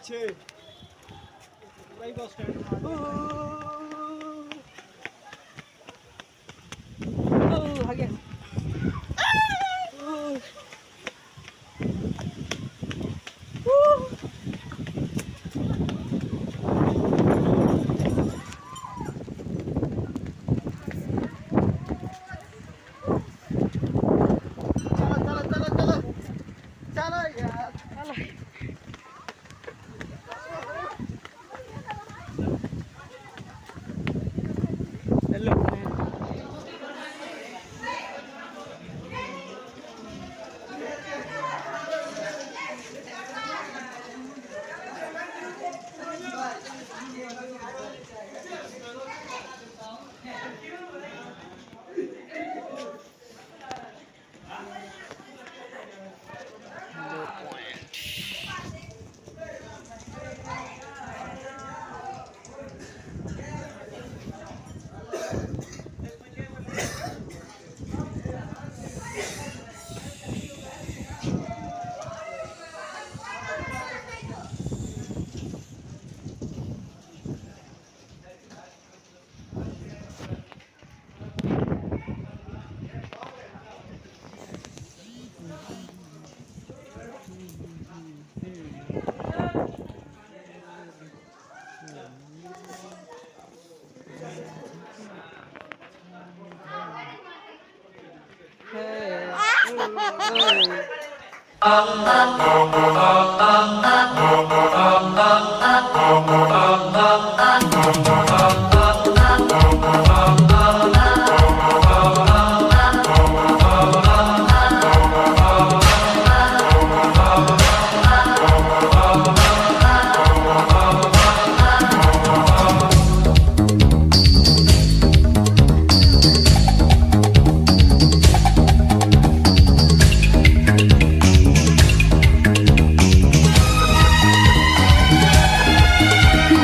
पीछे वही bus stand आ गया।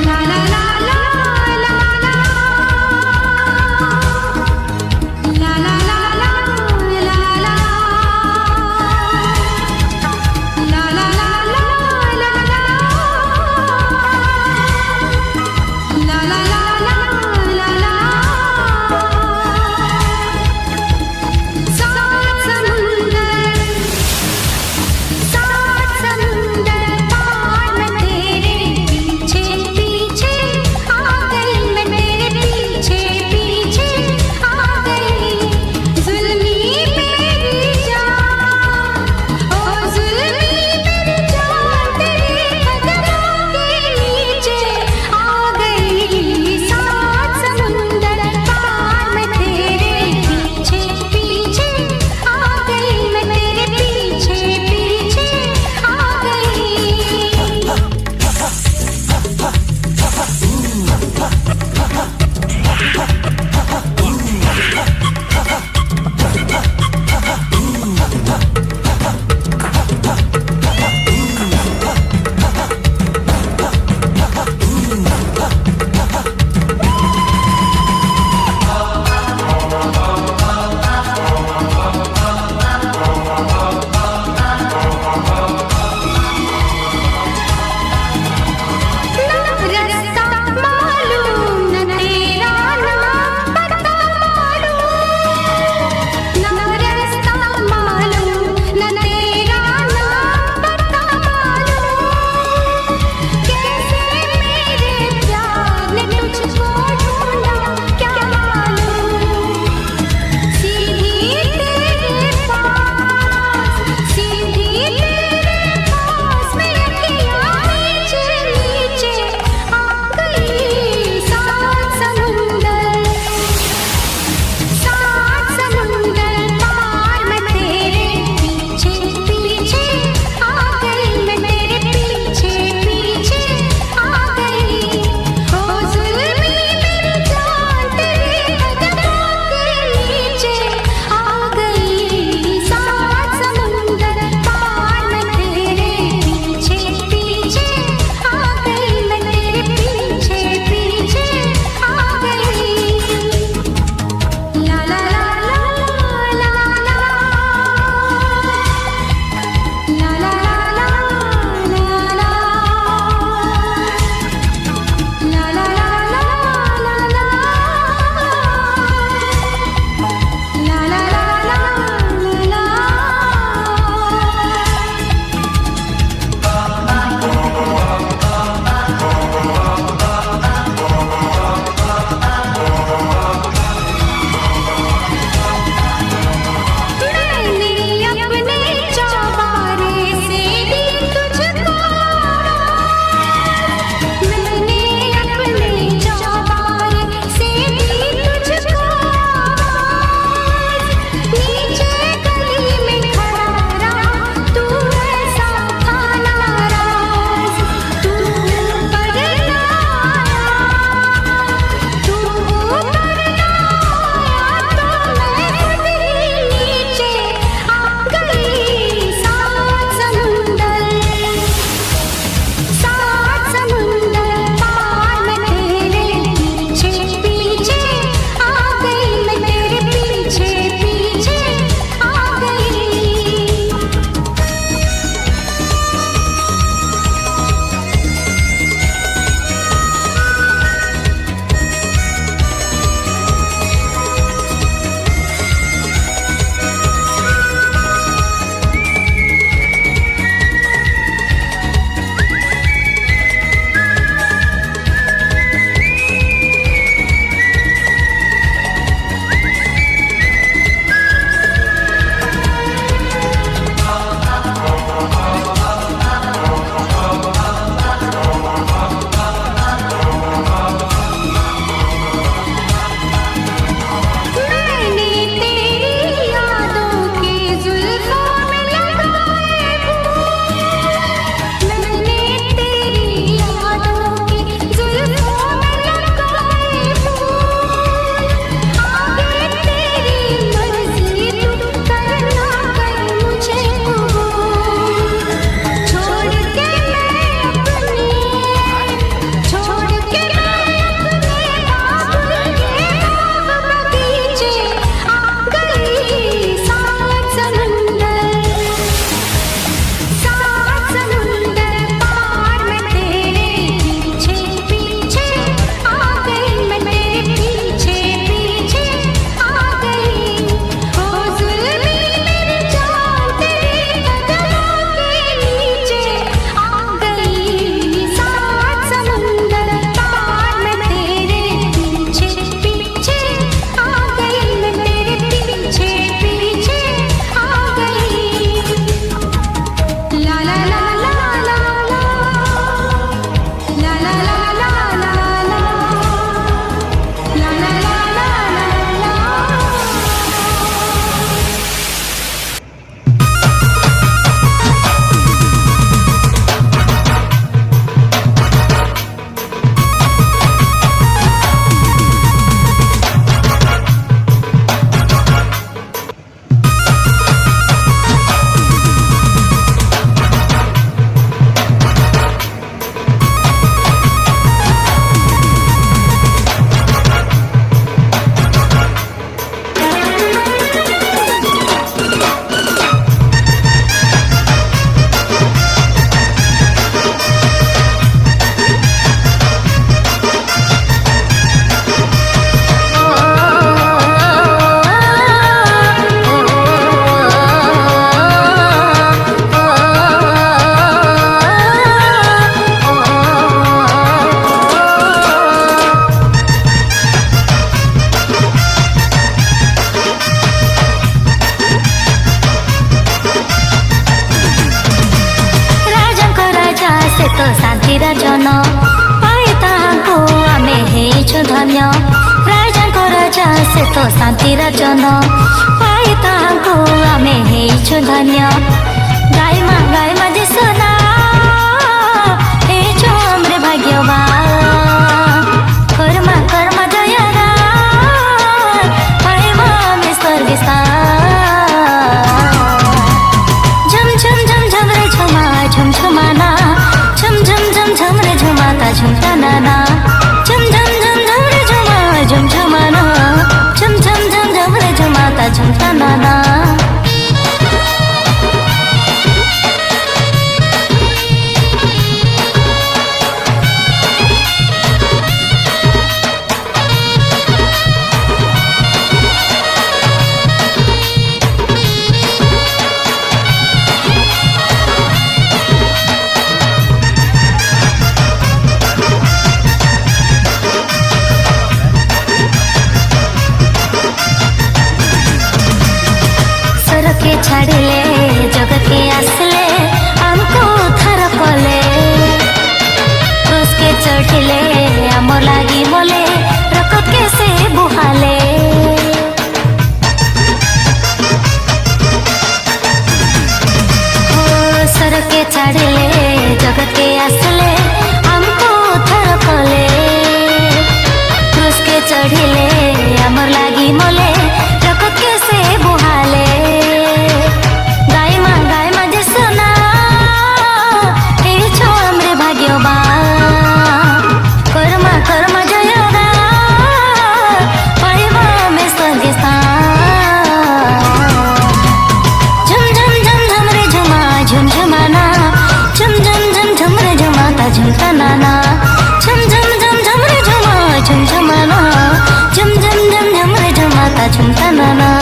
La la la la la धन्य राजाको राजा से तो शान्तिर जन पाई ताको आमे हेइछु धन्य गाईमा जे सुना हेइछु हमरे भाग्यवान कर्मा जयरा पाइमा आमे स्वर्ग झम झम झम झम रे झुमा झुम झुमाना झम झम झम झम रे झुमाता झुमता नाना झम झम झम झम रे झुमा झुम झुमाना झम झम झम झम रे झुमाता झुमता नाना के छाड़िले जग के आसले हमको उद्धार कले क्रूस के चढ़िले आमर लागी बोले रकत के से बुहाले सर के छाड़िले जग के आसले हमको उद्धार कले क्रूस के चढ़िले आमर लागी बोले रकत के से बुहाले कर्मा जयरा पाइबा में स्वर्ग झम झम झम झम रे झुमा झुम झुमाना झम झम झम झम रे झुमाता झुमता नाना झम झम झम झम रे झुमा झुम झुमाना झम झम झम झम रे झुमाता झुमता नाना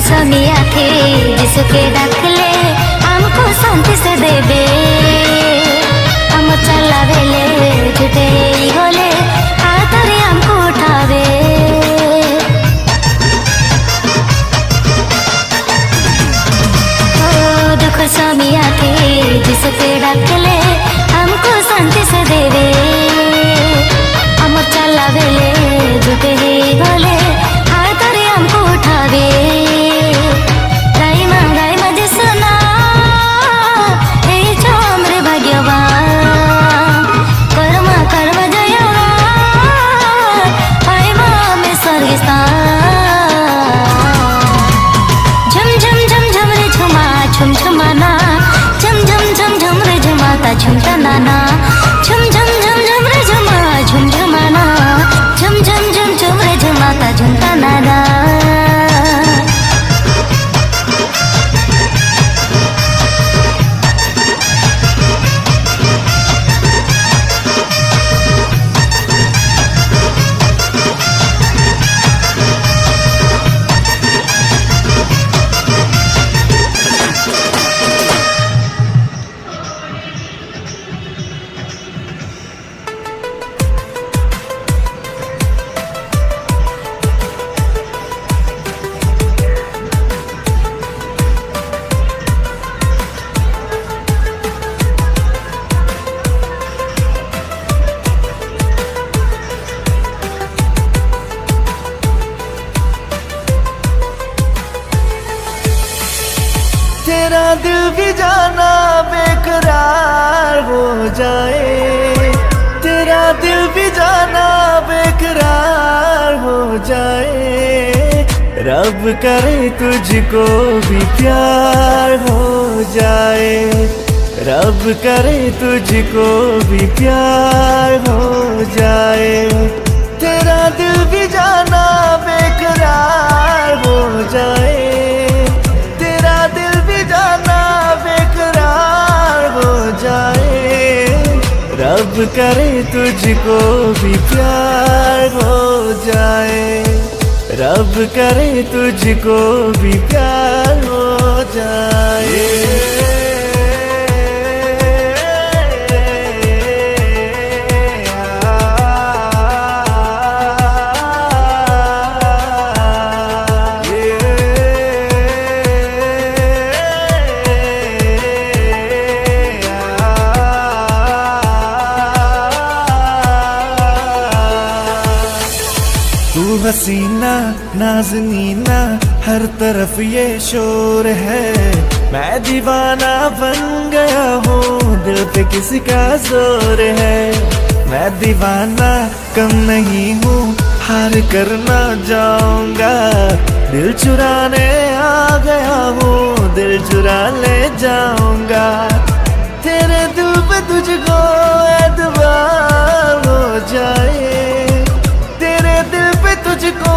समिया थे जिसके डाकले हमको शांति से देवे हम चलावेले जुटे गोले हाथरे हमको उठावे दुख समिया थे जिसके डाकले हमको शांति से देवे हम चलावेले जुटे गोले हाथरे हमको उठावे झुमता नाना झम झम झम झम रे झुमा झुम झुमाना झम झम झम झम रे झुमाता झुमता नाना तेरा दिल भी जाना बेकरार हो जाए तेरा दिल भी जाना बेकरार हो जाए रब करे तुझको भी प्यार हो जाए रब करे तुझको भी प्यार हो जाए तेरा दिल भी जाना बेकरार हो जाए तेरा दिल भी जाना बेकरार हो जाए रब करे तुझको भी प्यार हो जाए, रब करे तुझको भी प्यार हो जाए। तू हसीना नाज़नीना हर तरफ ये शोर है, मैं दीवाना बन गया हूँ दिल पे किसी का जोर है। मैं दीवाना कम नहीं हूँ हार कर ना जाऊंगा, दिल चुराने आ गया हूँ दिल चुरा ले जाऊंगा। तेरे दिल पे तुझको एतबार हो जाए, तेरे दिल पे तुझको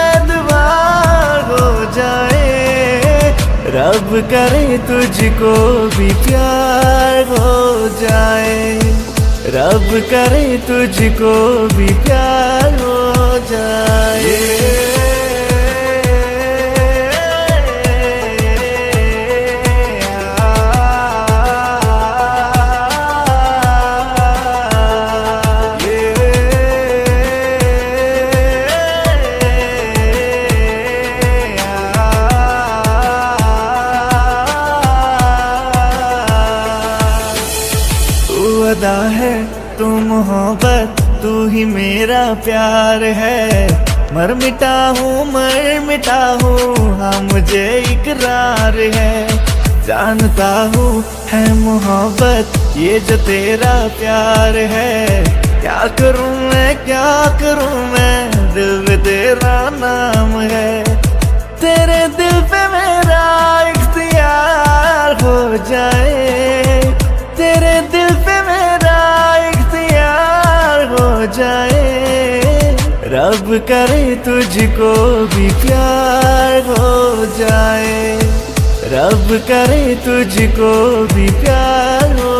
एतबार हो जाए, रब करे तुझको भी प्यार हो जाए, रब करे तुझको भी प्यार हो जाए। अदा है तू मोहब्बत तू ही मेरा प्यार है, मर मिटा हूँ हाँ मुझे इकरार है। जानता हूँ है मोहब्बत ये जो तेरा प्यार है, क्या करूँ मैं दिल में तेरा नाम है। तेरे दिल पे मेरा इख्तियार हो जाए, तेरे दिल पे मेरा इख्तियार हो जाए, रब करे तुझको भी प्यार हो जाए, रब करे तुझको भी प्यार हो